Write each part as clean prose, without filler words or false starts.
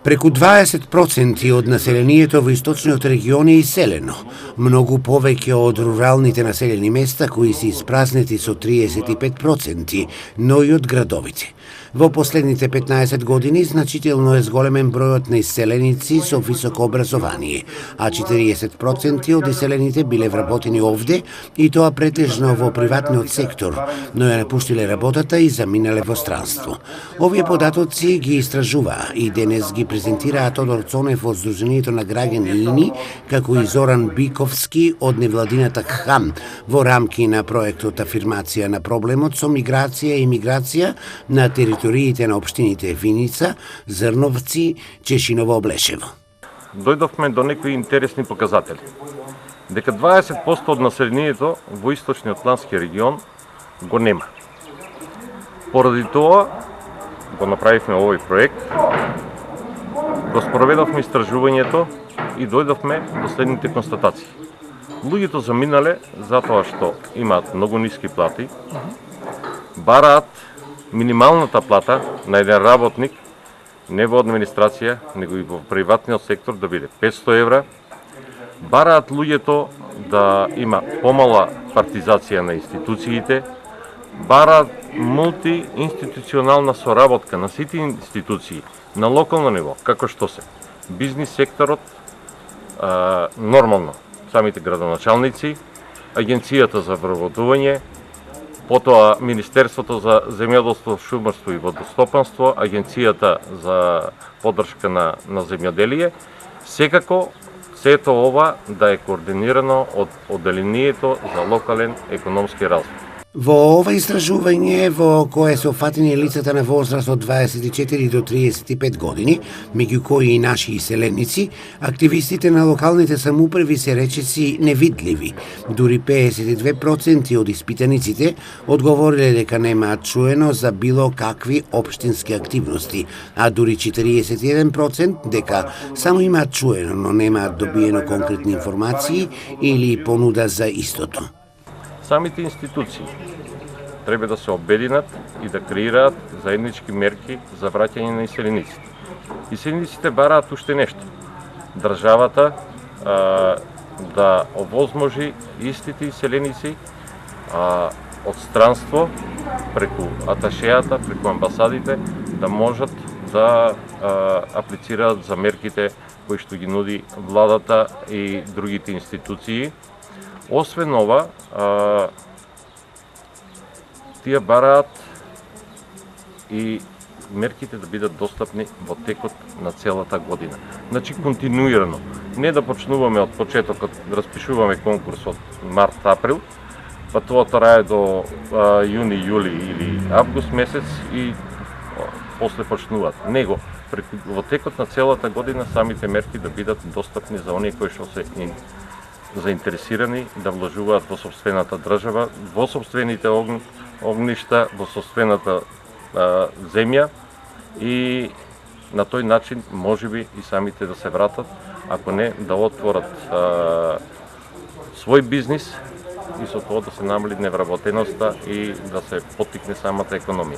Преку 20% од населението во источниот регион е иселено, многу повеќе од руралните населени места кои се испразнети со 35%, но и од градовите. Во последните 15 години значително е зголемен бројот на иселеници со високо образование, а 40% од иселените биле вработени овде и тоа претежно во приватниот сектор, но ја напуштиле работата и заминале во странство. Овие податоци ги истражуваа и денес ги презентираат Тодор Цонев од Сдруженијето на граѓани ИНИ, како и Зоран Биковски од невладината ХАМ во рамки на проектот Афирмација на проблемот со миграција и миграција на териториите на општините Виница, Зрновци, Чешиново, Облешево. Дојдовме до некои интересни показатели. Дека 20% од населението во источниот плански регион го нема. Поради тоа го направивме овој проект, го спроведовме истражувањето и дојдовме до следните констатации. Луѓето заминале затоа што имаат многу ниски плати, бараат минималната плата на еден работник не во администрација, него и во приватниот сектор да биде 500 евра, бараат луѓето да има помала партизација на институциите, бараат мултиинституционална соработка на сите институции на локално ниво, како што се бизнис секторот, нормално самите градоначалници, Агенцијата за вработување, потоа Министерството за земјоделство, шумарство и водостопанство, Агенцијата за поддршка на земјоделие, секако сето ова да е координирано од одделението за локален економски развој. Во ова истражување, во кое се опфатени лицата на возраст од 24 до 35 години, меѓу кои и наши иселеници, активистите на локалните самоуправи се речиси невидливи. Дури 52% од испитаниците одговориле дека немаат чуено за било какви општински активности, а дури 41% дека само имаат чуено, но немаат добиено конкретни информации или понуда за истото. Самите институции треба да се обединат и да креираат заеднички мерки за враќање на иселениците. Иселениците бараат уште нешто. Државата да овозможи истите иселеници од странство, преку аташејата, преку амбасадите, да можат да аплицираат за мерките кои што ги нуди владата и другите институции. Освен ова, тие бараат и мерките да бидат достапни во текот на целата година. Значи, континуирано. Не да почнуваме од почетокот, да распишуваме конкурс од март-април, па тоа трае до јуни, јули или август месец и после почнуваат. Него, во текот на целата година самите мерки да бидат достапни за оние кои што се заинтересирани да вложуваат во сопствената држава, во сопствените огништа, во сопствената земја и на тој начин можеби и самите да се вратат, ако не да отворат свој бизнис и со тоа да се намали невработеноста и да се поттикне самата економија.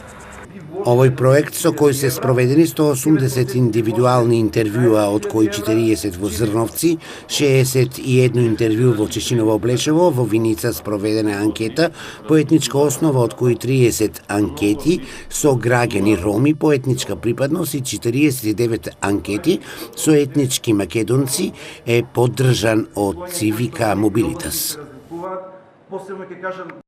Овој проект со кој се спроведени 180 индивидуални интервјуа, од кои 40 во Зрновци, 61 интервју во Чешиново, Облешево, во Виница спроведена анкета по етничка основа, од кои 30 анкети со граѓани роми по етничка припадност и 49 анкети со етнички македонци е поддржан од Цивика Мобилитас.